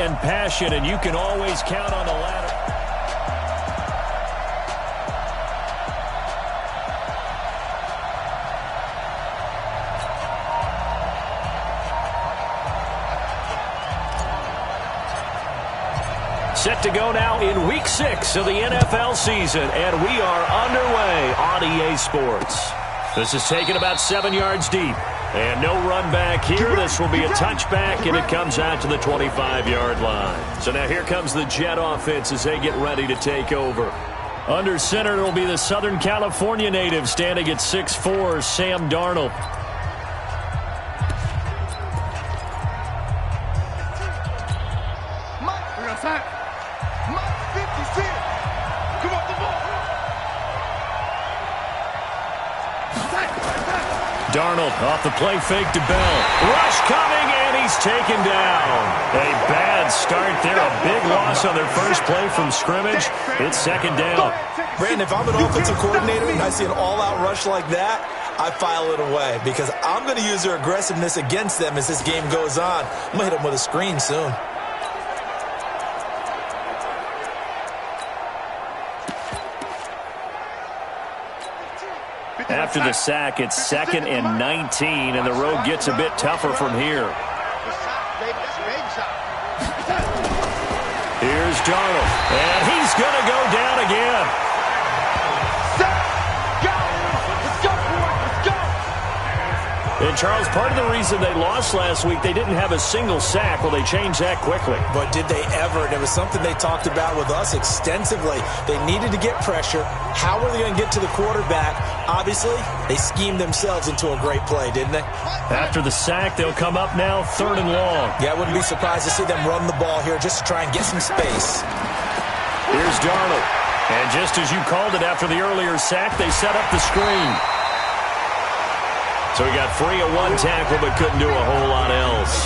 and passion, and you can always count on the ladder. Set to go now in Week 6 of the NFL season, and we are underway on EA Sports. This is taken about 7 yards deep, and no run back here. This will be a touchback, and it comes out to the 25-yard line. So now here comes the Jet offense as they get ready to take over. Under center, it will be the Southern California native standing at 6'4", Sam Darnold. Darnold off the play fake to Bell. Rush coming, and he's taken down. A bad start there. A big loss on their first play from scrimmage. It's second down. Brandon, if I'm an offensive coordinator and I see an all-out rush like that, I file it away because I'm going to use their aggressiveness against them as this game goes on. I'm going to hit them with a screen soon. After the sack, it's 2nd and 19, and the road gets a bit tougher from here. Here's Darnold, and he's going to go down again. And, Charles, part of the reason they lost last week, they didn't have a single sack. Well, they changed that quickly. But did they ever? And it was something they talked about with us extensively. They needed to get pressure. How were they going to get to the quarterback? Obviously, they schemed themselves into a great play, didn't they? After the sack, they'll come up now 3rd and long. Yeah, I wouldn't be surprised to see them run the ball here just to try and get some space. Here's Darnold. And just as you called it after the earlier sack, they set up the screen. So he got free of one tackle but couldn't do a whole lot else.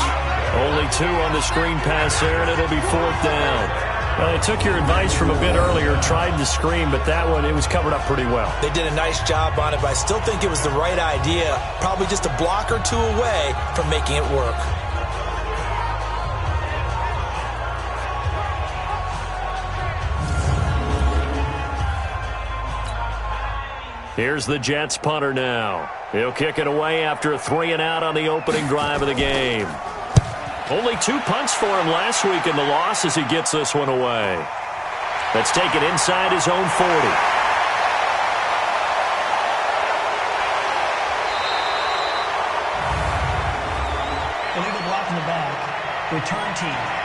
Only 2 on the screen pass there, and it'll be 4th down. Well, I took your advice from a bit earlier, tried the screen, but that one, it was covered up pretty well. They did a nice job on it, but I still think it was the right idea. Probably just a block or 2 away from making it work. Here's the Jets punter now. He'll kick it away after a 3-and-out on the opening drive of the game. Only 2 punts for him last week in the loss as he gets this one away. Let's take it inside his own 40. Illegal block in the back. Return team.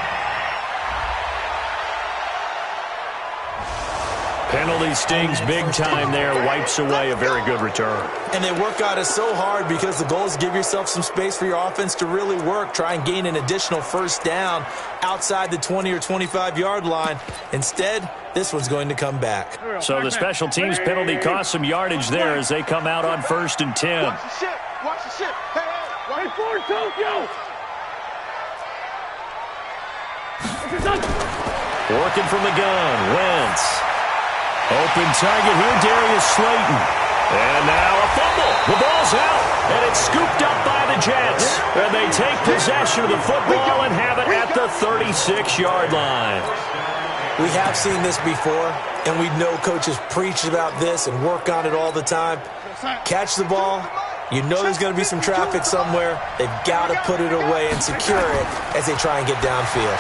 Penalty stings big time there. Wipes away a very good return. And they work on it so hard because the goal is to give yourself some space for your offense to really work. Try and gain an additional 1st down outside the 20 or 25-yard line. Instead, this one's going to come back. So the special teams penalty cost some yardage there as they come out on 1st and 10. Watch the ship. Watch the ship. Hey, wait for it, Tokyo. Working from the gun. Wentz. Open target here, Darius Slayton. And now a fumble. The ball's out, and it's scooped up by the Jets. And they take possession of the football and have it at the 36-yard line. We have seen this before, and we know coaches preach about this and work on it all the time. Catch the ball. You know there's going to be some traffic somewhere. They've got to put it away and secure it as they try and get downfield.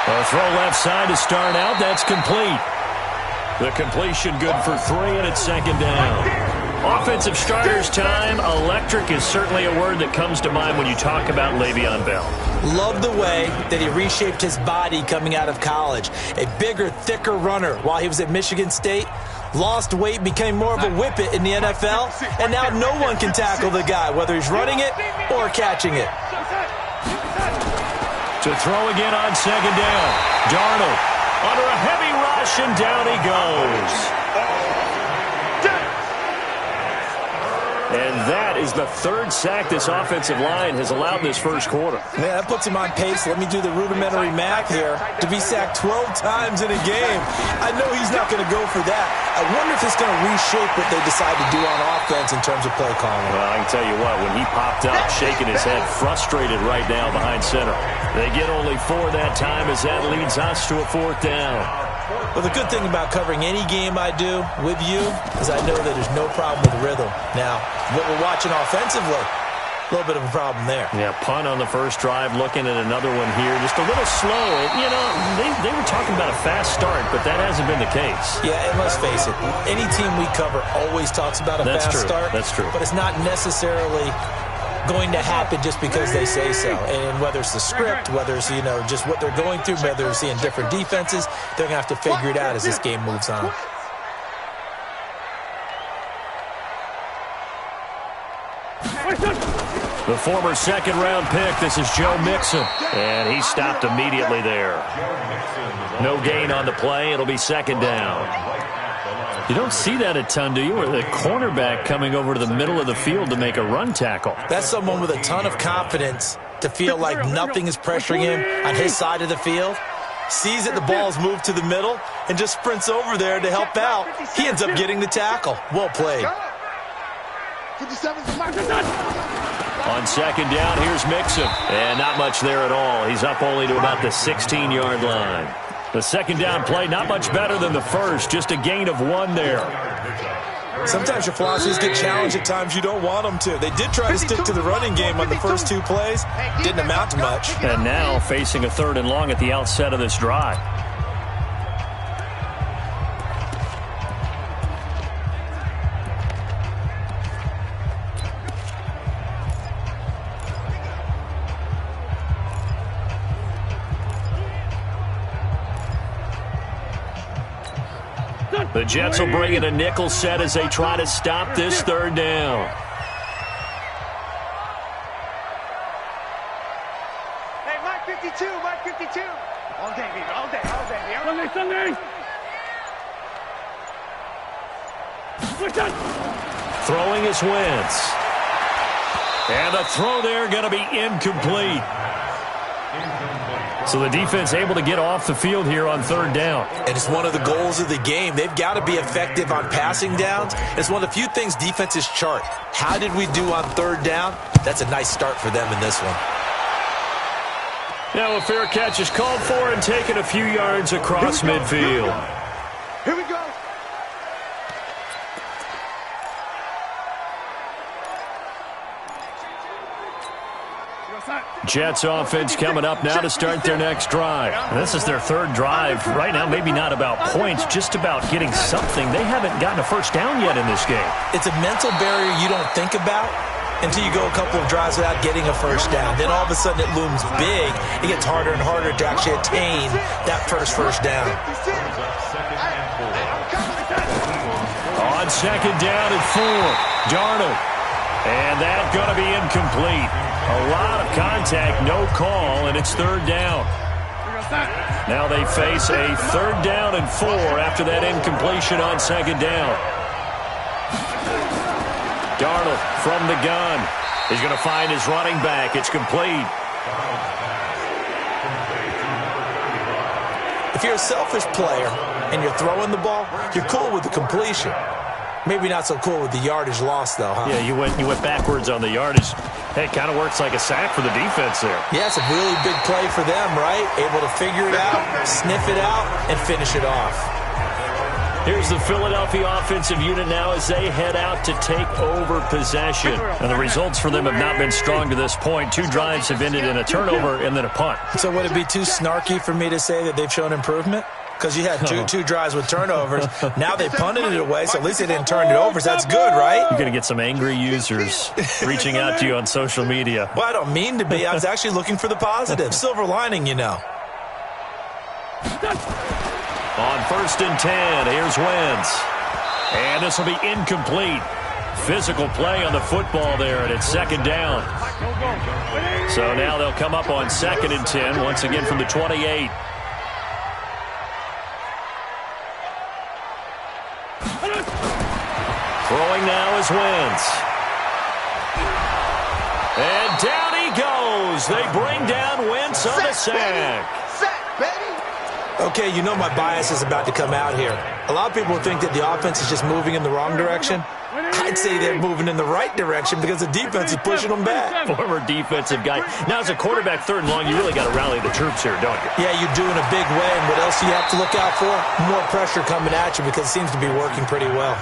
A throw left side to start out. That's complete. The completion good for 3, and it's 2nd down. Offensive starters time. Electric is certainly a word that comes to mind when you talk about Le'Veon Bell. Love the way that he reshaped his body coming out of college. A bigger, thicker runner while he was at Michigan State. Lost weight, became more of a whippet in the NFL, and now no one can tackle the guy, whether he's running it or catching it. To throw again on 2nd down. Darnold under a heavy rush, and down he goes. And that That is the third sack this offensive line has allowed in this first quarter. Man, that puts him on pace. Let me do the rudimentary math here. To be sacked 12 times in a game. I know he's not going to go for that. I wonder if it's going to reshape what they decide to do on offense in terms of play calling. Well, I can tell you what, when he popped up, shaking his head, frustrated right now behind center. They get only 4 that time as that leads us to a 4th down. Well, the good thing about covering any game I do with you is I know that there's no problem with rhythm. Now, what we're watching offensively, a little bit of a problem there. Yeah, punt on the first drive, looking at another one here. Just a little slow. You know, they were talking about a fast start, but that hasn't been the case. Yeah, and let's face it, any team we cover always talks about a fast start. That's true. But it's not necessarily going to happen just because they say so. And whether it's the script, whether it's, just what they're going through, whether they're seeing different defenses, they're going to have to figure it out as this game moves on. The former second-round pick, this is Joe Mixon. And he stopped immediately there. No gain on the play. It'll be 2nd down. You don't see that a ton, do you? Or the cornerback coming over to the middle of the field to make a run tackle. That's someone with a ton of confidence to feel like nothing is pressuring him on his side of the field. Sees that the ball's moved to the middle and just sprints over there to help out. He ends up getting the tackle. Well played. On 2nd down, here's Mixon. And not much there at all. He's up only to about the 16-yard line. The 2nd down play, not much better than the first. Just a gain of 1 there. Sometimes your philosophies get challenged at times you don't want them to. They did try to stick to the running game on the first 2 plays. Didn't amount to much. And now facing a 3rd and long at the outset of this drive. The Jets will bring in a nickel set as they try to stop this 3rd down. Hey, Mike 52, Mike 52. All day, baby, all day, all day. Sunday, Sunday. Throwing is Wentz. And the throw there going to be incomplete. So the defense able to get off the field here on 3rd down. And it's one of the goals of the game. They've got to be effective on passing downs. It's one of the few things defenses chart. How did we do on 3rd down? That's a nice start for them in this one. Now a fair catch is called for and taken a few yards across midfield. Here we go. Jets offense coming up now to start their next drive. This is their 3rd drive. Right now, maybe not about points, just about getting something. They haven't gotten a first down yet in this game. It's a mental barrier you don't think about until you go a couple of drives without getting a first down. Then all of a sudden it looms big. It gets harder and harder to actually attain that first down. On 2nd down and 4, Darnold. And that's going to be incomplete. A lot of contact, no call, and it's 3rd down. Now they face a 3rd down and 4 after that incompletion on 2nd down. Darnold from the gun. He's going to find his running back. It's complete. If you're a selfish player and you're throwing the ball, you're cool with the completion. Maybe not so cool with the yardage loss, though, huh? Yeah, you went backwards on the yardage. Hey, it kind of works like a sack for the defense there. Yeah, it's a really big play for them, right? Able to figure it out, sniff it out, and finish it off. Here's the Philadelphia offensive unit now as they head out to take over possession. And the results for them have not been strong to this point. 2 drives have ended in a turnover and then a punt. So would it be too snarky for me to say that they've shown improvement? Because you had two drives with turnovers. Now they punted it away, so at least they didn't turn it over. So that's good, right? You're going to get some angry users reaching out to you on social media. Well, I don't mean to be. I was actually looking for the positive. Silver lining, you know. On 1st and 10, here's Wentz. And this will be incomplete. Physical play on the football there, and it's 2nd down. So now they'll come up on 2nd and 10, once again from the 28. Throwing now is Wentz. And down he goes. They bring down Wentz on the sack. Sack, baby. Okay, you know my bias is about to come out here. A lot of people think that the offense is just moving in the wrong direction. I'd say they're moving in the right direction because the defense is pushing them back. Former defensive guy. Now, as a quarterback, 3rd and long, you really got to rally the troops here, don't you? Yeah, you do in a big way. And what else do you have to look out for? More pressure coming at you because it seems to be working pretty well.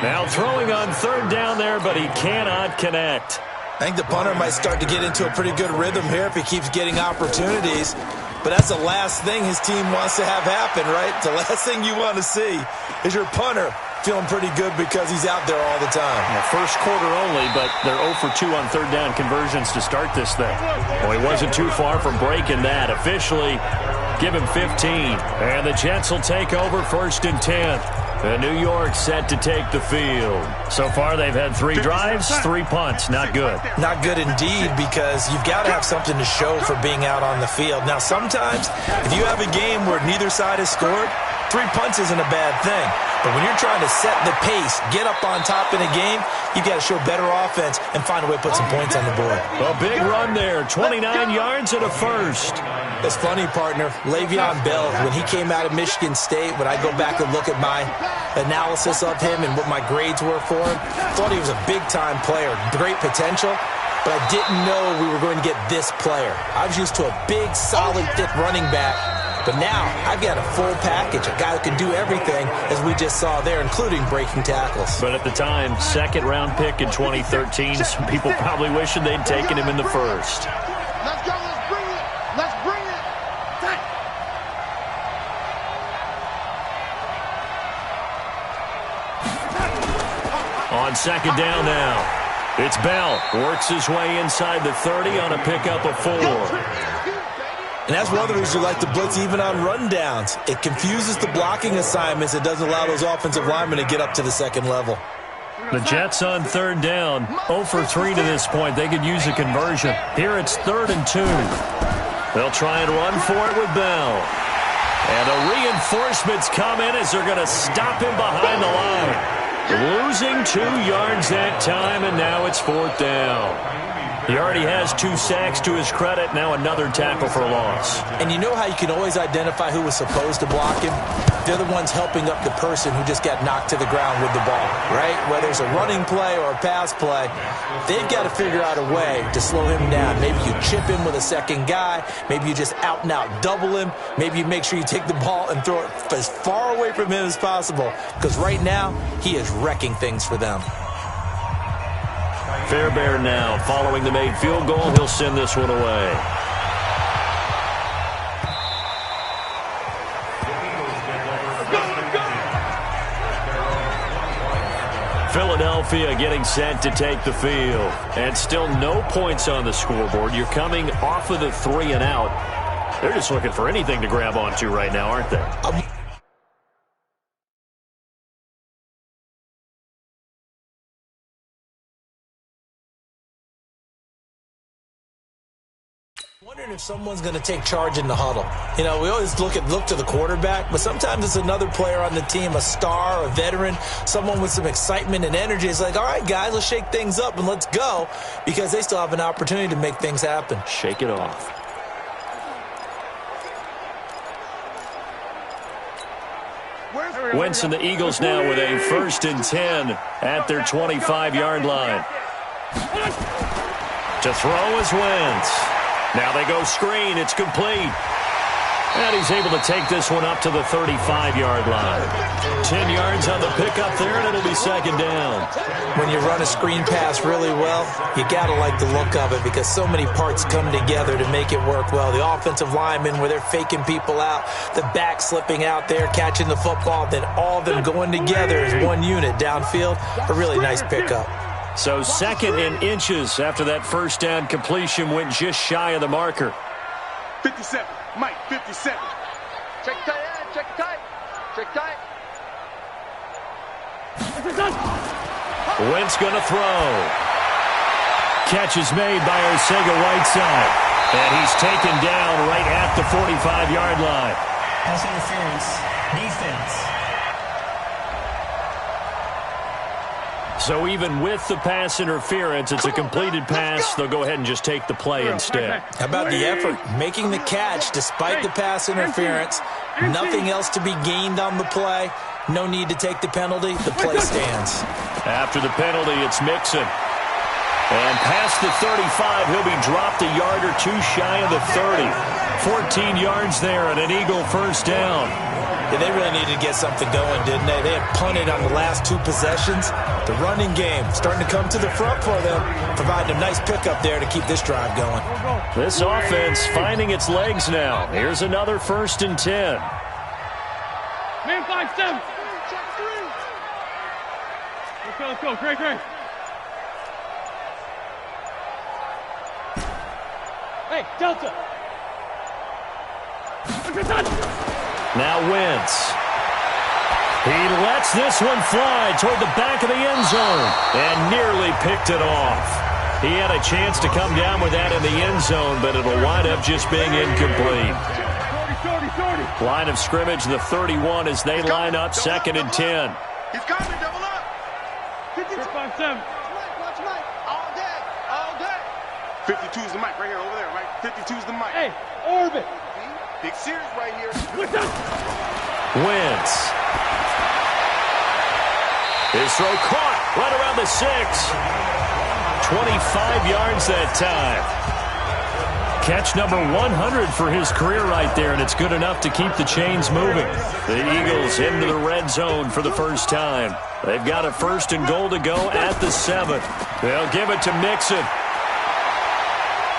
Now throwing on 3rd down there, but he cannot connect. I think the punter might start to get into a pretty good rhythm here if he keeps getting opportunities. But that's the last thing his team wants to have happen, right? The last thing you want to see is your punter feeling pretty good because he's out there all the time. Yeah, first quarter only, but they're 0 for 2 on 3rd down conversions to start this thing. Well, he wasn't too far from breaking that. Officially, give him 15. And the Jets will take over 1st and 10. And New York set to take the field. So far, they've had 3 drives, 3 punts. Not good. Not good indeed, because you've got to have something to show for being out on the field. Now, sometimes, if you have a game where neither side has scored, 3 punts isn't a bad thing. But when you're trying to set the pace, get up on top in a game, you've got to show better offense and find a way to put some points on the board. A big run there, 29 yards and a first. It's funny, partner. Le'Veon Bell, when he came out of Michigan State, when I go back and look at my analysis of him and what my grades were for him, thought he was a big-time player, great potential, but I didn't know we were going to get this player. I was used to a big, solid, thick running back. But now, I've got a full package, a guy who can do everything, as we just saw there, including breaking tackles. But at the time, 2nd-round pick in 2013, some people probably wishing they'd taken him in the 1st. Let's go, let's bring it. Let's bring it. On 2nd down now, it's Bell. Works his way inside the 30 on a pickup of 4. And that's one of the reasons we like to blitz even on rundowns. It confuses the blocking assignments. It doesn't allow those offensive linemen to get up to the 2nd level. The Jets on 3rd down, 0 for 3 to this point. They could use a conversion. Here it's 3rd and 2. They'll try and run for it with Bell. And the reinforcements come in as they're going to stop him behind the line. Losing 2 yards that time, and now it's 4th down. He already has 2 sacks to his credit. Now another tackle for a loss. And you know how you can always identify who was supposed to block him? They're the ones helping up the person who just got knocked to the ground with the ball, right? Whether it's a running play or a pass play, they've got to figure out a way to slow him down. Maybe you chip him with a 2nd guy. Maybe you just out and out double him. Maybe you make sure you take the ball and throw it as far away from him as possible. Because right now, he is wrecking things for them. Fairbairn now, following the made field goal, he'll send this one away. Philadelphia getting set to take the field. And still no points on the scoreboard. You're coming off of the 3 and out. They're just looking for anything to grab onto right now, aren't they? Wondering if someone's going to take charge in the huddle. You know, we always look to the quarterback, but sometimes it's another player on the team, a star, a veteran, someone with some excitement and energy. It's like, all right, guys, let's shake things up and let's go, because they still have an opportunity to make things happen. Shake it off. Wentz and the Eagles now with a 1st and 10 at their 25-yard line. To throw is Wentz. Now they go screen. It's complete. And he's able to take this one up to the 35-yard line. 10 yards on the pickup there, and it'll be 2nd down. When you run a screen pass really well, you got to like the look of it because so many parts come together to make it work well. The offensive linemen, where they're faking people out, the back slipping out there, catching the football, then all of them going together as one unit downfield. A really nice pickup. So 2nd and inches after that 1st down completion went just shy of the marker. 57. Mike, 57. Check tight end, check tight. Check tight. Wentz going to throw. Catch is made by Arcega-Whiteside. And he's taken down right at the 45-yard line. Pass interference. Defense. So even with the pass interference, it's a completed pass. They'll go ahead and just take the play instead. How about the effort? Making the catch despite the pass interference. Nothing else to be gained on the play. No need to take the penalty. The play stands. After the penalty, it's Mixon. And past the 35, he'll be dropped a yard or two shy of the 30. 14 yards there and an Eagle first down. Yeah, they really needed to get something going, didn't they? They had punted on the last two possessions. The running game starting to come to the front for them, providing a nice pickup there to keep this drive going. This offense finding its legs now. Here's another 1st and 10. Man, 5-7. Let's go. Great. Hey, Delta. Now Wentz. He lets this one fly toward the back of the end zone and nearly picked it off. He had a chance to come down with that in the end zone, but it'll wind up just being incomplete. Line of scrimmage, the 31 as they line up 2nd and 10. He's coming, double up. 5-7. Watch Mike. All day. 52's the mic right here, over there, right? 52's the mic. Hey, orbit. Big series right here. Wentz. His throw caught right around the 6. 25 yards that time. Catch number 100 for his career right there, and it's good enough to keep the chains moving. The Eagles into the red zone for the first time. They've got a 1st and goal to go at the 7. They'll give it to Mixon.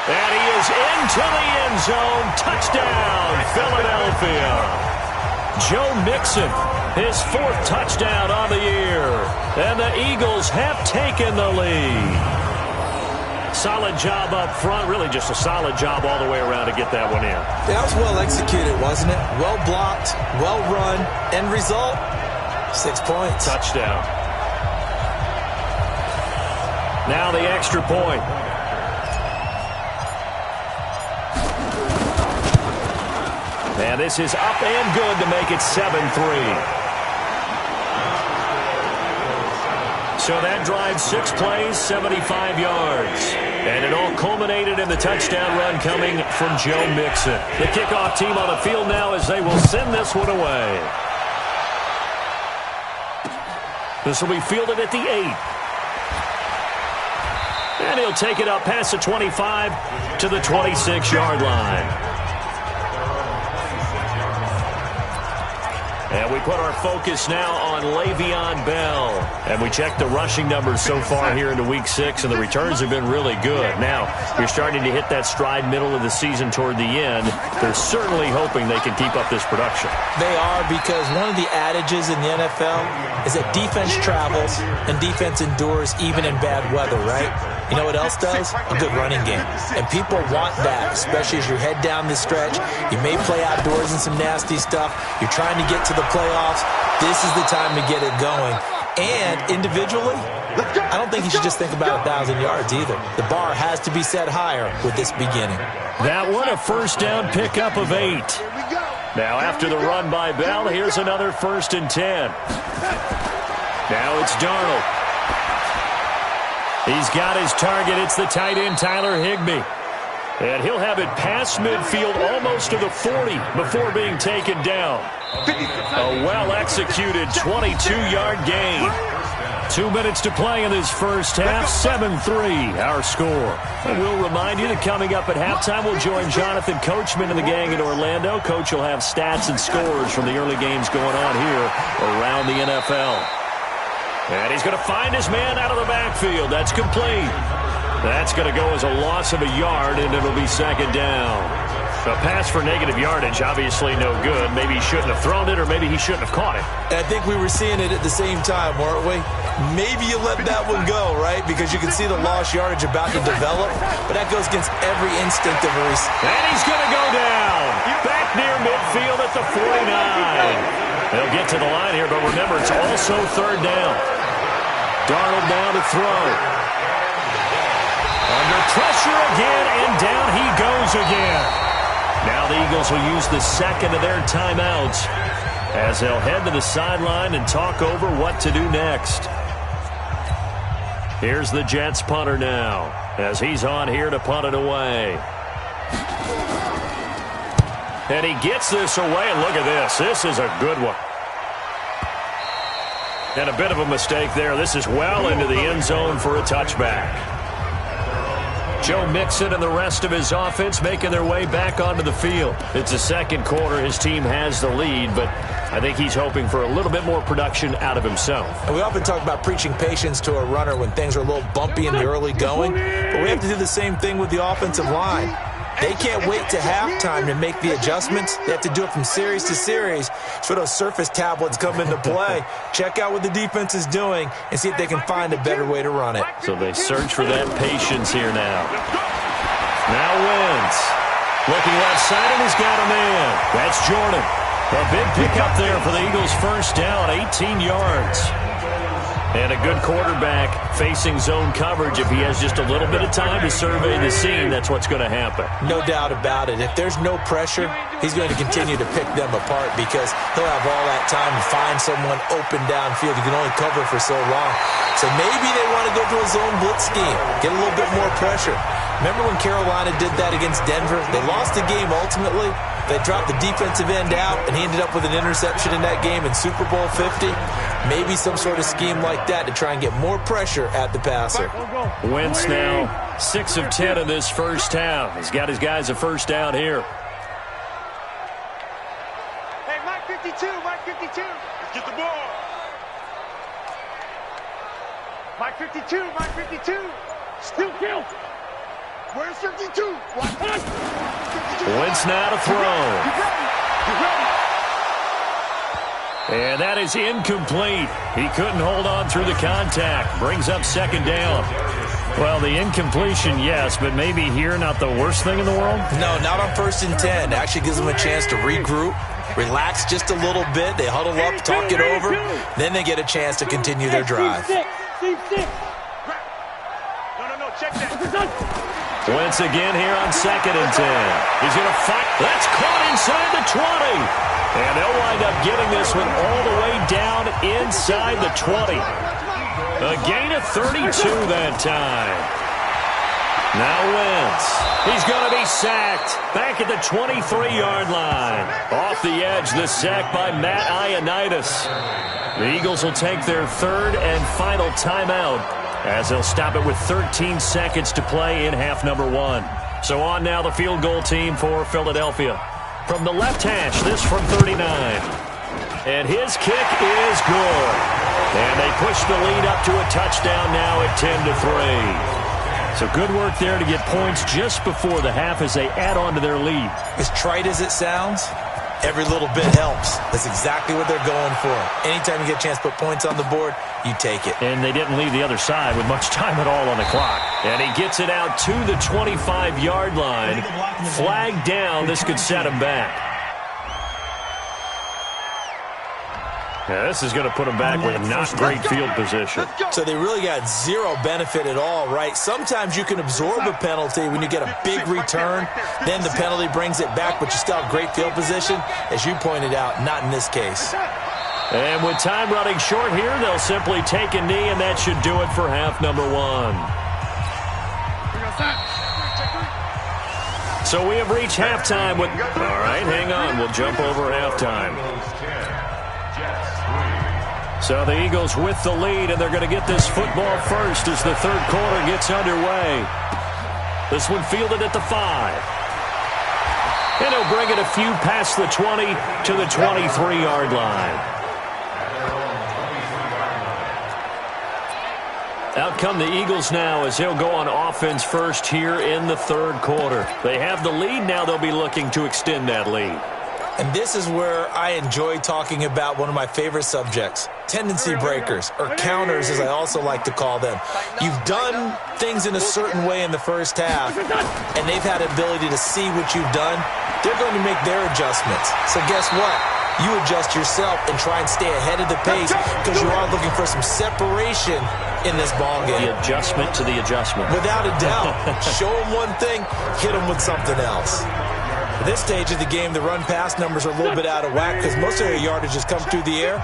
And he is into the end zone. Touchdown, Philadelphia. Joe Mixon, his 4th touchdown on the year. And the Eagles have taken the lead. Solid job up front. Really just a solid job all the way around to get that one in. That was well executed, wasn't it? Well blocked, well run. End result, 6 points. Touchdown. Now the extra point. And this is up and good to make it 7-3. So that drive, 6 plays, 75 yards. And it all culminated in the touchdown run coming from Joe Mixon. The kickoff team on the field now as they will send this one away. This will be fielded at the 8. And he'll take it up past the 25 to the 26-yard line. And we put our focus now on Le'Veon Bell. And we check the rushing numbers so far here into Week 6, and the returns have been really good. Now, you're starting to hit that stride middle of the season toward the end. They're certainly hoping they can keep up this production. They are, because one of the adages in the NFL is that defense travels and defense endures even in bad weather, right? You know what else does? A good running game. And people want that, especially as you head down the stretch. You may play outdoors in some nasty stuff. You're trying to get to the playoffs. This is the time to get it going. And individually, I don't think you should just think about 1,000 yards either. The bar has to be set higher with this beginning. That one, a first down pickup of 8. Now after the run by Bell, here's another 1st and 10. Now it's Darnold. He's got his target. It's the tight end, Tyler Higbee. And he'll have it past midfield almost to the 40 before being taken down. A well-executed 22-yard gain. 2 minutes to play in this first half. 7-3, our score. And we'll remind you that coming up at halftime, we'll join Jonathan Coachman and the gang in Orlando. Coach will have stats and scores from the early games going on here around the NFL. And he's going to find his man out of the backfield. That's complete. That's going to go as a loss of a yard, and it'll be 2nd down. A pass for negative yardage, obviously no good. Maybe he shouldn't have thrown it, or maybe he shouldn't have caught it. And I think we were seeing it at the same time, weren't we? Maybe you let that one go, right? Because you can see the lost yardage about to develop. But that goes against every instinct of a receiver. And he's going to go down. Back near midfield at the 49. They'll get to the line here, but remember, it's also 3rd down. Darnold now to throw. Under pressure again, and down he goes again. Now the Eagles will use the 2nd of their timeouts as they'll head to the sideline and talk over what to do next. Here's the Jets punter now, as he's on here to punt it away. And he gets this away, and look at this. This is a good one. And a bit of a mistake there. This is well into the end zone for a touchback. Joe Mixon and the rest of his offense making their way back onto the field. It's the second quarter. His team has the lead, but I think he's hoping for a little bit more production out of himself. And we often talk about preaching patience to a runner when things are a little bumpy in the early going, but we have to do the same thing with the offensive line. They can't wait to halftime to make the adjustments. They have to do it from series to series so those surface tablets come into play. Check out what the defense is doing and see if they can find a better way to run it. So they search for that patience here now. Now Wentz. Looking left side, and he's got a man. That's Jordan. A big pickup there for the Eagles' first down, 18 yards. And a good quarterback facing zone coverage. If he has just a little bit of time to survey the scene, that's what's going to happen. No doubt about it. If there's no pressure, he's going to continue to pick them apart because he'll have all that time to find someone open downfield. You can only cover for so long. So maybe they want to go to a zone blitz scheme, get a little bit more pressure. Remember when Carolina did that against Denver? They lost the game ultimately. They dropped the defensive end out, and he ended up with an interception in that game in Super Bowl 50. Maybe some sort of scheme like that to try and get more pressure at the passer. Wentz now 6 of 10 in this first half. He's got his guys a first down here. Hey, Mike 52, Mike 52. Let's get the ball. Mike 52, Mike 52. Still kill. Where's 52? Wentz now to throw. And that is incomplete. He couldn't hold on through the contact. Brings up second down. Well, the incompletion, yes, but maybe here not the worst thing in the world? No, not on 1st and 10. It actually gives them a chance to regroup, relax just a little bit. They huddle up, talk it over. Then they get a chance to continue their drive. No, check that. Wentz again here on 2nd and 10. He's going to fight. That's caught inside the 20. And they'll wind up getting this one all the way down inside the 20. A gain of 32 that time. Now Wentz. He's going to be sacked. Back at the 23-yard line. Off the edge, the sack by Matt Ioannidis. The Eagles will take their third and final timeout, as they'll stop it with 13 seconds to play in half number 1. So on now the field goal team for Philadelphia. From the left hash, this from 39. And his kick is good. And they push the lead up to a touchdown now at 10-3. So good work there to get points just before the half as they add on to their lead. As trite as it sounds, every little bit helps. That's exactly what they're going for. Anytime you get a chance to put points on the board, you take it. And they didn't leave the other side with much time at all on the clock. And he gets it out to the 25-yard line. Flag down. This could set him back. Yeah, this is going to put him back with not great field position. So they really got zero benefit at all, right? Sometimes you can absorb a penalty when you get a big return. Then the penalty brings it back, but you still have great field position. As you pointed out, not in this case. And with time running short here, they'll simply take a knee, and that should do it for half number 1. So we have reached halftime with... All right, hang on. We'll jump over halftime. So the Eagles with the lead, and they're going to get this football first as the third quarter gets underway. This one fielded at the 5. And he'll bring it a few past the 20 to the 23-yard line. Out come the Eagles now as he'll go on offense first here in the third quarter. They have the lead now. They'll be looking to extend that lead. And this is where I enjoy talking about one of my favorite subjects, tendency breakers, or counters as I also like to call them. You've done things in a certain way in the first half, and they've had the ability to see what you've done. They're going to make their adjustments. So guess what? You adjust yourself and try and stay ahead of the pace because you are looking for some separation in this ballgame. The adjustment to the adjustment. Without a doubt. Show them one thing, hit them with something else. this stage of the game, the run-pass numbers are a little bit out of whack because most of their yardage just comes through the air.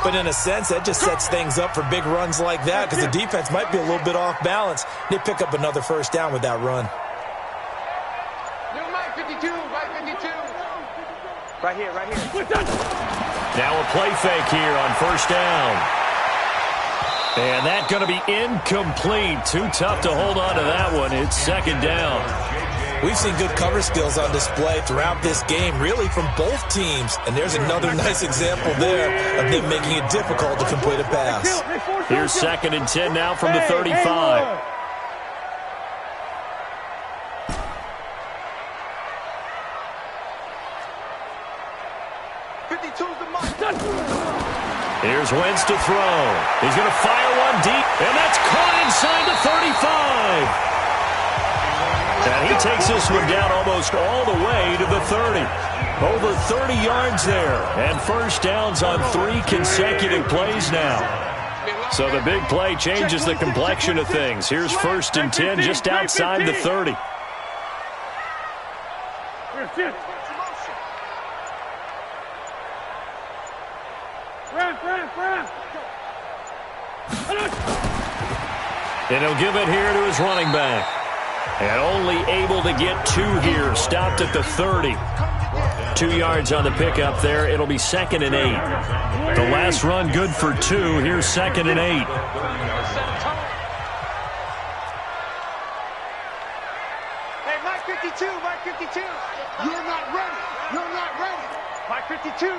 But in a sense, that just sets things up for big runs like that because the defense might be a little bit off balance. They pick up another first down with that run. Right here. Now a play fake here on first down. And that's going to be incomplete. Too tough to hold on to that one. It's second down. We've seen good cover skills on display throughout this game, really from both teams. And there's another nice example there of them making it difficult to complete a pass. Here's 2nd and 10 now from the 35. Here's Wentz to throw. He's going to fire one deep, and that's caught inside the 35. And he takes this one down almost all the way to the 30. Over 30 yards there, and first downs on 3 consecutive plays now. So the big play changes the complexion of things. Here's 1st and 10 just outside the 30. And he'll give it here to his running back. And only able to get 2 here. Stopped at the 30. 2 yards on the pickup there. It'll be 2nd and 8. The last run good for 2. Here's 2nd and 8. Hey, Mike 52. You're not ready. Mike 52.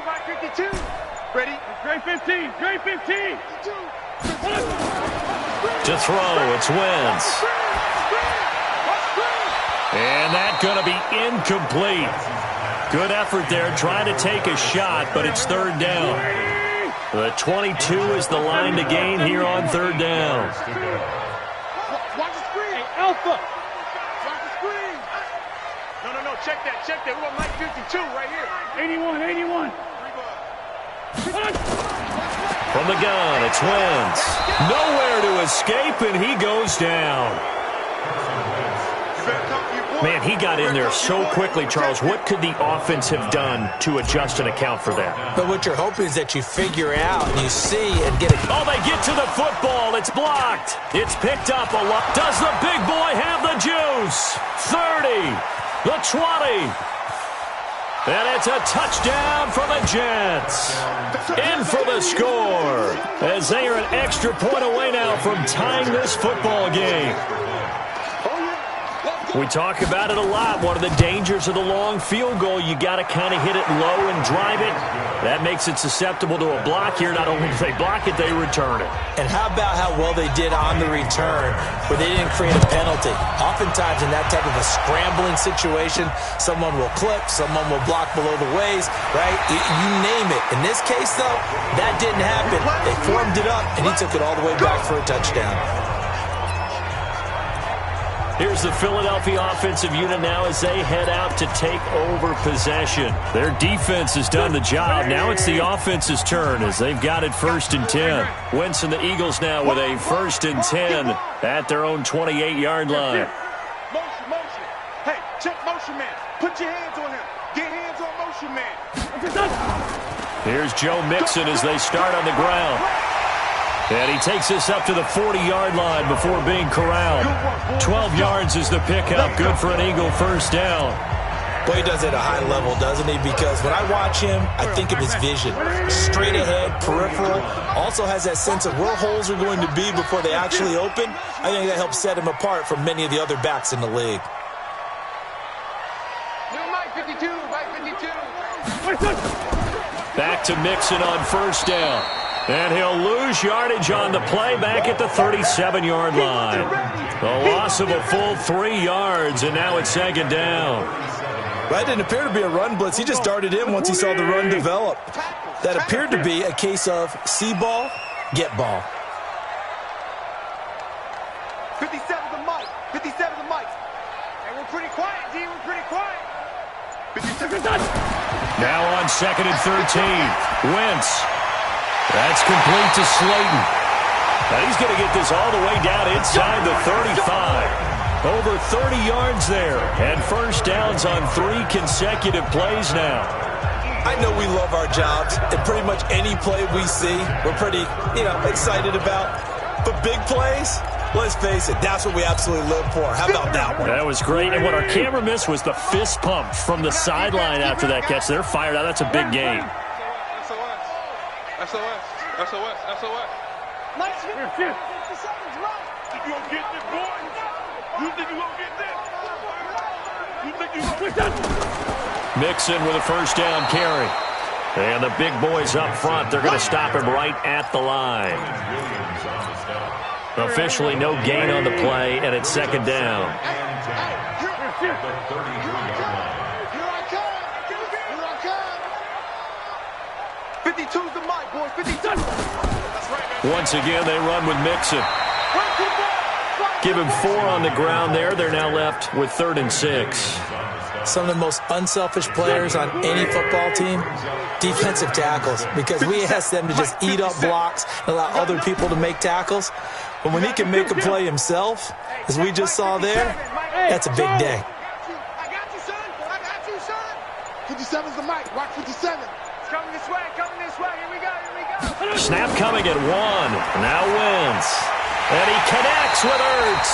Ready? Grade 15. To throw, it's Wentz. And that's going to be incomplete. Good effort there, trying to take a shot, but it's 3rd down. The 22 is the line to gain here on 3rd down. Watch the screen. Hey, Alpha. Watch the screen. No, check that. We want Mike 52 right here. 81. From the gun, it's Wentz. Nowhere to escape, and he goes down. Man, he got in there so quickly, Charles. What could the offense have done to adjust and account for that? But what you're hoping is that you figure out and you see and get it. Oh, they get to the football. It's blocked. It's picked up a lot. Does the big boy have the juice? 30, the 20. And it's a touchdown for the Jets. In for the score, as they are an extra point away now from tying this football game. We talk about it a lot. One of the dangers of the long field goal, you got to kind of hit it low and drive it. That makes it susceptible to a block here. Not only do they block it, they return it. And how about how well they did on the return where they didn't create a penalty? Oftentimes in that type of a scrambling situation, someone will clip, someone will block below the waist, right? You name it. In this case, though, that didn't happen. They formed it up, and he took it all the way back for a touchdown. Here's the Philadelphia offensive unit now as they head out to take over possession. Their defense has done the job. Now it's the offense's turn as they've got it 1st and 10. Wentz and the Eagles now with a 1st and 10 at their own 28-yard line. Motion. Hey, check motion man. Put your hands on him. Get hands on motion man. Here's Joe Mixon as they start on the ground. And he takes this up to the 40-yard line before being corralled. 12 yards is the pickup. Good for an Eagle first down. Well, he does it at a high level, doesn't he? Because when I watch him, I think of his vision. Straight ahead, peripheral. Also has that sense of where holes are going to be before they actually open. I think that helps set him apart from many of the other backs in the league. Mike 52. Back to Mixon on first down. And he'll lose yardage on the play back at the 37-yard line. The loss of a full 3 yards, and now it's 2nd down. That didn't appear to be a run blitz. He just darted in once he saw the run develop. That appeared to be a case of see ball, get ball. 57 to Mike. Hey, we're pretty quiet, D. We're pretty quiet. 57. Now on 2nd and 13. Wentz. That's complete to Slayton. Now he's going to get this all the way down inside the 35. Over 30 yards there, and first downs on 3 consecutive plays now. I know we love our jobs, and pretty much any play we see, we're pretty, excited about. But big plays, let's face it, that's what we absolutely live for. How about that one? That was great, and what our camera missed was the fist pump from the sideline after that catch. They're fired out. That's a big game. SOS. Nice. Here. 50 seconds, right. Think you gonna get this, boy? You think you gonna get this? You think you gonna get this? Mixon with a first down carry. And the big boys up front, they're going to stop him right at the line. Officially no gain on the play, and it's second down. Here I come. 52's the mic, boys. 52. That's right, man. Once again, they run with Mixon. Give him 4 on the ground there. They're now left with 3rd and 6. Some of the most unselfish players on any football team, defensive tackles, because we ask them to just eat up blocks and allow other people to make tackles. But when he can make a play himself, as we just saw there, that's a big day. I got you, son. 57's the mic. Watch 57. It's coming this way. Here we go. Snap coming at 1. Now Wentz. And he connects with Ertz.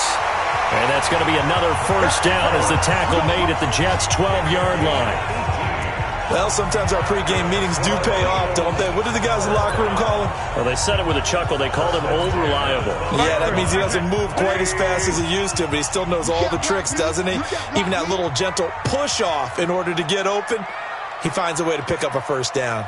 And that's going to be another first down as the tackle made at the Jets' 12-yard line. Well, sometimes our pregame meetings do pay off, don't they? What did the guys in the locker room call him? Well, they said it with a chuckle. They called him Old Reliable. Yeah, that means he doesn't move quite as fast as he used to, but he still knows all the tricks, doesn't he? Even that little gentle push-off in order to get open, he finds a way to pick up a first down.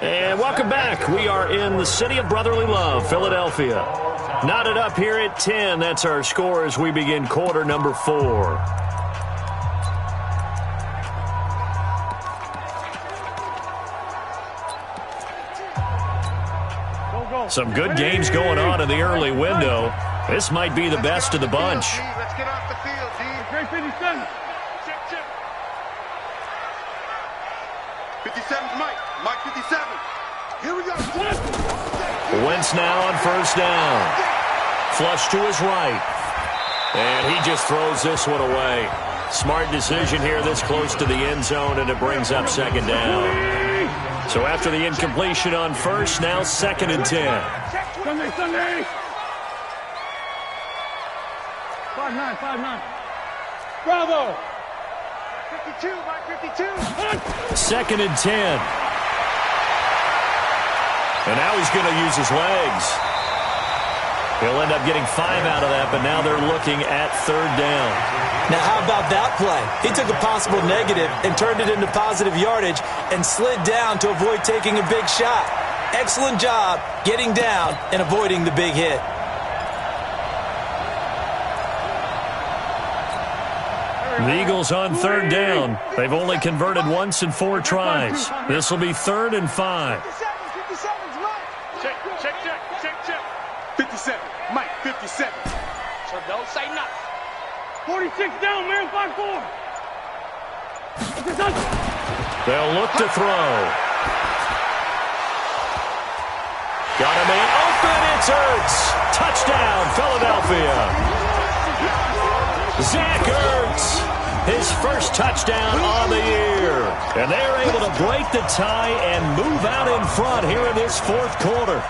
And welcome back. We are in the city of brotherly love, Philadelphia. Knotted up here at 10. That's our score as we begin quarter number 4. Some good games going on in the early window. This might be the best of the bunch. Let's get off the field, D. Great 57. Check. 57's Mike. Mike 57. Here we go. Wentz now on first down. Flush to his right. And he just throws this one away. Smart decision here this close to the end zone, and it brings up second down. So after the incompletion on first, now 2nd and 10. Sunday. 5-9. Bravo. 52, Mike 52. 2nd and 10. And now he's going to use his legs. He'll end up getting 5 out of that, but now they're looking at 3rd down. Now, how about that play? He took a possible negative and turned it into positive yardage and slid down to avoid taking a big shot. Excellent job getting down and avoiding the big hit. The Eagles on 3rd down. They've only converted once in 4 tries. This will be 3rd and 5. 57's Mike. Check. 57. Mike 57. So don't say nothing. 46 down, man. 5-4. They'll look to throw. Got a man open. It's Ertz. Touchdown, Philadelphia. Zach Ertz, his first touchdown on the year. And they're able to break the tie and move out in front here in this 4th quarter.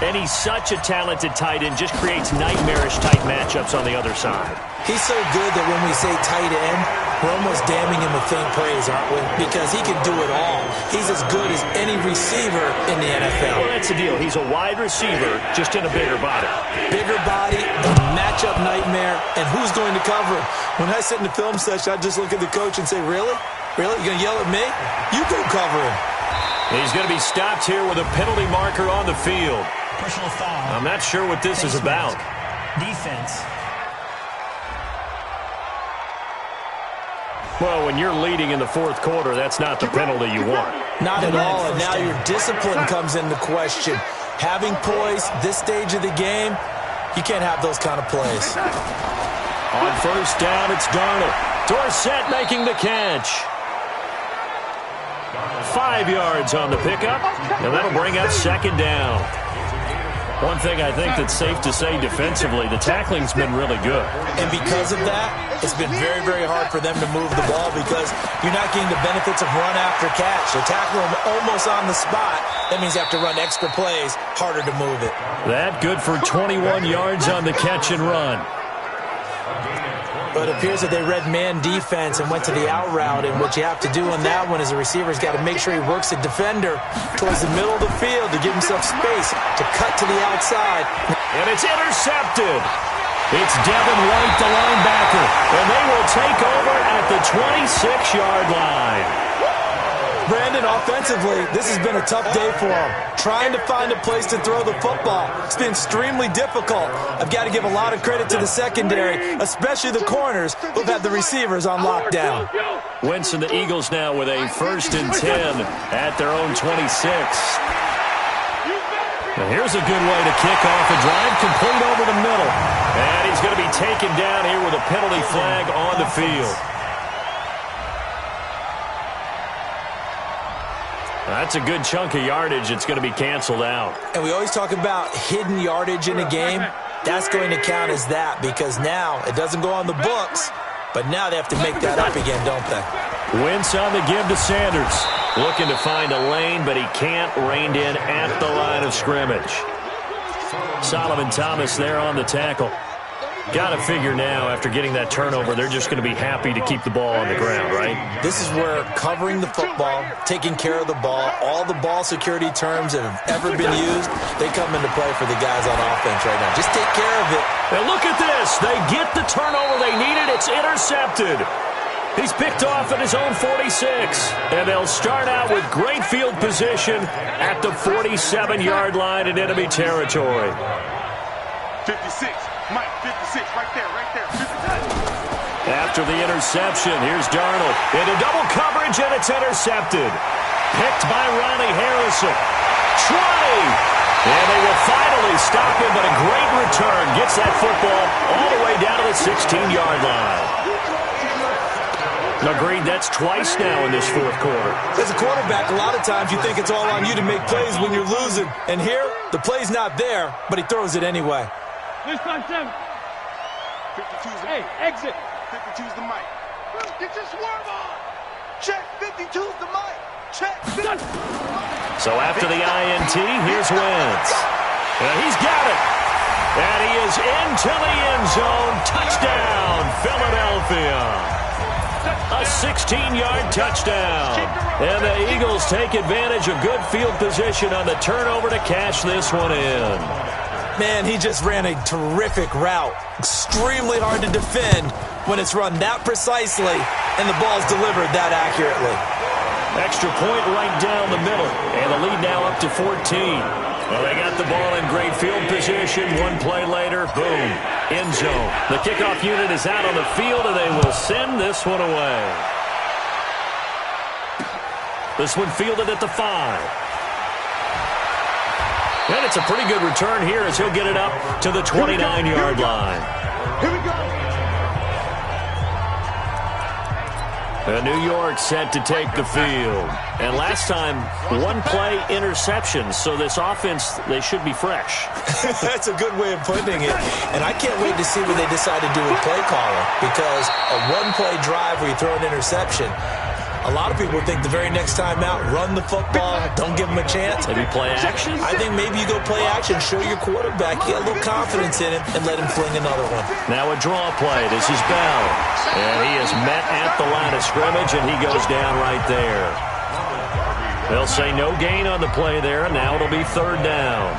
And he's such a talented tight end, just creates nightmarish tight matchups on the other side. He's so good that when we say tight end, we're almost damning him with faint praise, aren't we? Because he can do it all. He's as good as any receiver in the NFL. Well, that's the deal. He's a wide receiver, just in a bigger body. Bigger body, a matchup nightmare, and who's going to cover him? When I sit in the film session, I just look at the coach and say, really? Really? You going to yell at me? You go cover him. He's going to be stopped here with a penalty marker on the field. Personal foul. I'm not sure what this is about. Defense. Well, when you're leading in the 4th quarter, that's not the penalty you want. Not at all, and now your discipline comes into question. Having poise this stage of the game, you can't have those kind of plays. On first down, it's Darnold. Dorsett making the catch. 5 yards on the pickup, and that'll bring up second down. One thing I think that's safe to say defensively, the tackling's been really good. And because of that, it's been very, very hard for them to move the ball because you're not getting the benefits of run after catch. They tackle them almost on the spot. That means they have to run extra plays, harder to move it. That good for 21 yards on the catch and run. But it appears that they read man defense and went to the out route, and what you have to do on that one is the receiver's got to make sure he works the defender towards the middle of the field to give himself space to cut to the outside. And it's intercepted. It's Devin White, the linebacker, and they will take over at the 26-yard line. Brandon, offensively, this has been a tough day for him. Trying to find a place to throw the football. It's been extremely difficult. I've got to give a lot of credit to the secondary, especially the corners who've had the receivers on lockdown. Wentz and the Eagles now with a 1st and 10 at their own 26. Now here's a good way to kick off a drive, complete over the middle. And he's going to be taken down here with a penalty flag on the field. That's a good chunk of yardage. It's going to be canceled out. And we always talk about hidden yardage in a game. That's going to count as that because now it doesn't go on the books, but now they have to make that up again, don't they? Wentz on the give to Sanders. Looking to find a lane, but he can't. Reined in at the line of scrimmage. Solomon Thomas there on the tackle. Got to figure now, after getting that turnover, they're just going to be happy to keep the ball on the ground, right? This is where covering the football, taking care of the ball, all the ball security terms that have ever been used, they come into play for the guys on offense right now. Just take care of it. And look at this. They get the turnover they needed. It's intercepted. He's picked off at his own 46. And they'll start out with great field position at the 47-yard line in enemy territory. 56. Mike, 56, right there, 56. After the interception, here's Darnold into double coverage, and it's intercepted. Picked by Ronnie Harrison. 20! And they will finally stop him, but a great return. Gets that football all the way down to the 16-yard line. Agreed, that's twice now in this fourth quarter. As a quarterback, a lot of times you think it's all on you to make plays when you're losing. And here, the play's not there, but he throws it anyway. 657. 52's the Hey, exit. 52's the mic. Get your swerve on. Check. 52's the mic. Check. So after the INT, here's Wentz. And he's got it. And he is into the end zone. Touchdown, Philadelphia. A 16-yard touchdown. And the Eagles take advantage of good field position on the turnover to cash this one in. Man, he just ran a terrific route. Extremely hard to defend when it's run that precisely and the ball's delivered that accurately. Extra point right down the middle. And the lead now up to 14. Well, they got the ball in great field position. One play later, boom, end zone. The kickoff unit is out on the field, and they will send this one away. This one fielded at the 5. And it's a pretty good return here as he'll get it up to the 29-yard line. Here we go. New York set to take the field. And last time, one play interception. So this offense, they should be fresh. That's a good way of putting it. And I can't wait to see what they decide to do with play calling. Because a one-play drive where you throw an interception, a lot of people think the very next time out, run the football, don't give him a chance. Maybe play action? I think maybe you go play action, show your quarterback, get a little confidence in him, and let him fling another one. Now a draw play. This is Bell. And he is met at the line of scrimmage, and he goes down right there. They'll say no gain on the play there, and now it'll be third down.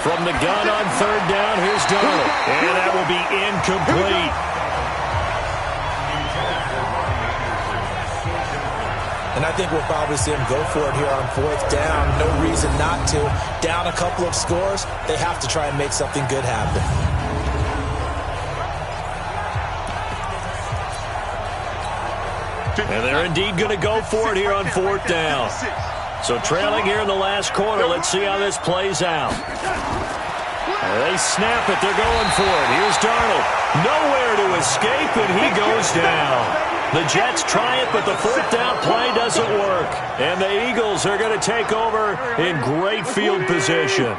From the gun on third down, here's Darnold. And that will be incomplete. And I think we'll probably see him go for it here on fourth down. No reason not to. Down a couple of scores, they have to try and make something good happen. And they're indeed going to go for it here on fourth down. So trailing here in the last quarter, let's see how this plays out. They snap it. They're going for it. Here's Darnold. Nowhere to escape, and he goes down. The Jets try it, but the fourth down play doesn't work. And the Eagles are going to take over in great field position.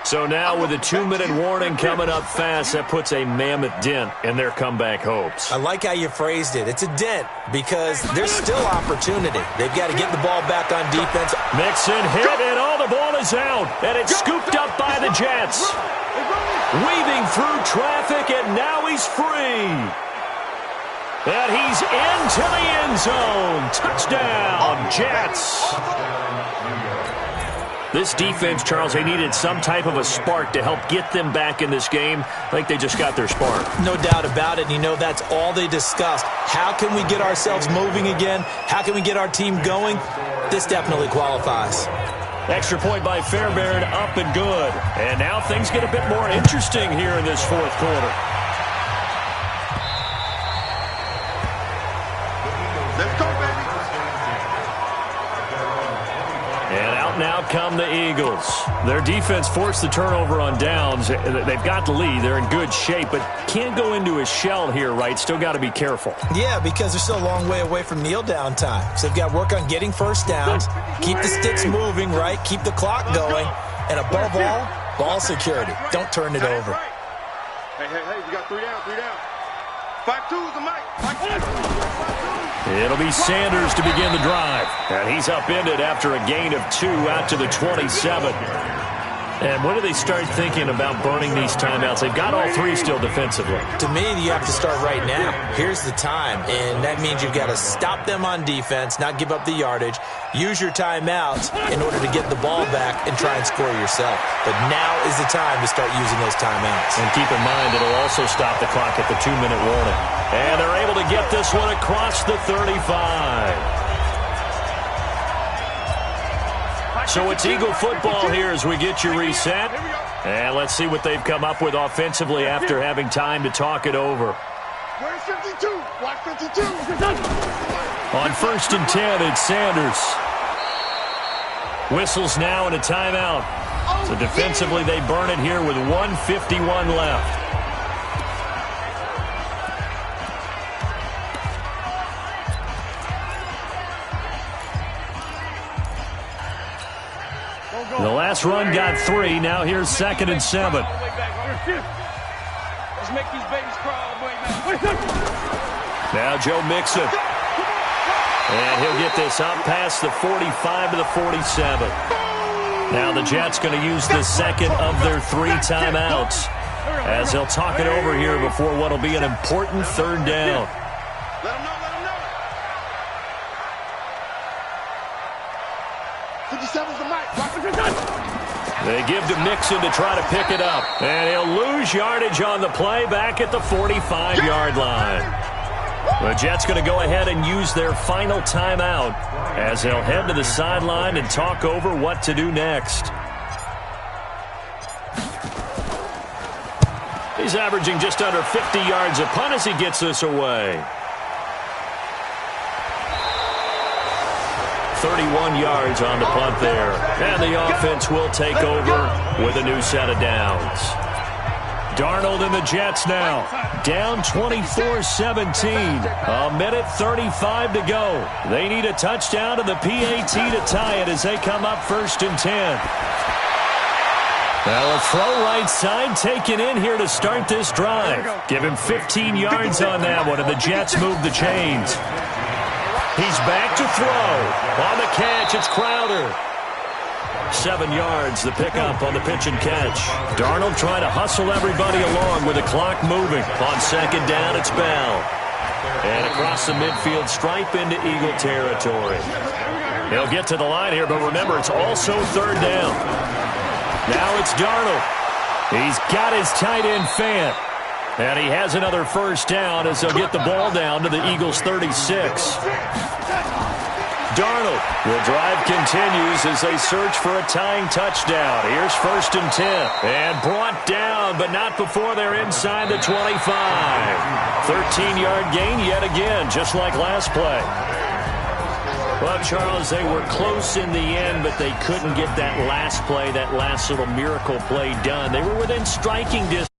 So now with a 2-minute warning coming up fast, that puts a mammoth dent in their comeback hopes. I like how you phrased it. It's a dent because there's still opportunity. They've got to get the ball back on defense. Mixon hit, and the ball is out. And it's scooped up by the Jets. Weaving through traffic, and now he's free. And he's into the end zone. Touchdown, Jets. This defense, Charles, they needed some type of a spark to help get them back in this game. I think they just got their spark. No doubt about it. And you know that's all they discussed. How can we get ourselves moving again? How can we get our team going? This definitely qualifies. Extra point by Fairbairn, up and good. And now things get a bit more interesting here in this fourth quarter. Let's go, baby. And out now come the Eagles. Their defense forced the turnover on downs. They've got the lead. They're in good shape, but can't go into a shell here, right? Still got to be careful. Yeah, because they're still a long way away from kneel down time. So they've got to work on getting first downs, keep the sticks moving, right? Keep the clock going. And above all, ball security. Don't turn it over. Hey, we got 3 down, 3 down. 5-2 is the mic. It'll be Sanders to begin the drive. And he's upended after a gain of 2 out to the 27. And when do they start thinking about burning these timeouts? They've got all 3 still defensively. To me, you have to start right now. Here's the time, and that means you've got to stop them on defense, not give up the yardage, use your timeouts in order to get the ball back and try and score yourself. But now is the time to start using those timeouts. And keep in mind, it'll also stop the clock at the 2-minute warning. And they're able to get this one across the 35. So it's Eagle football here as we get you reset. And let's see what they've come up with offensively after having time to talk it over. Where's 52? Watch 52. On 1st and 10, it's Sanders. Whistles now and a timeout. So defensively, they burn it here with 1:51 left. The last run got 3. Now here's 2nd and 7. Let's make these babies cry all the way back. Now Joe Mixon. And he'll get this up past the 45 to the 47. Now the Jets going to use the second of their 3 timeouts as they'll talk it over here before what will be an important 3rd down. Let them know. 57's the mic. They give to Mixon to try to pick it up. And he'll lose yardage on the play back at the 45-yard line. The Jets going to go ahead and use their final timeout as they'll head to the sideline and talk over what to do next. He's averaging just under 50 yards a punt as he gets this away. 31 yards on the punt there. And the offense will take over with a new set of downs. Darnold and the Jets now. Down 24-17. 1:35 to go. They need a touchdown and the PAT to tie it as they come up 1st and 10. Well, a throw right side taken in here to start this drive. Give him 15 yards on that one, and the Jets move the chains. He's back to throw. On the catch, it's Crowder. 7 yards, the pickup on the pitch and catch. Darnold trying to hustle everybody along with the clock moving. On 2nd down, it's Bell. And across the midfield stripe into Eagle territory. He'll get to the line here, but remember, it's also 3rd down. Now it's Darnold. He's got his tight end Fant. And he has another 1st down as they'll get the ball down to the Eagles' 36. Darnold, the drive continues as they search for a tying touchdown. Here's 1st and 10. And brought down, but not before they're inside the 25. 13-yard gain yet again, just like last play. Well, Charles, they were close in the end, but they couldn't get that last play, that last little miracle play done. They were within striking distance.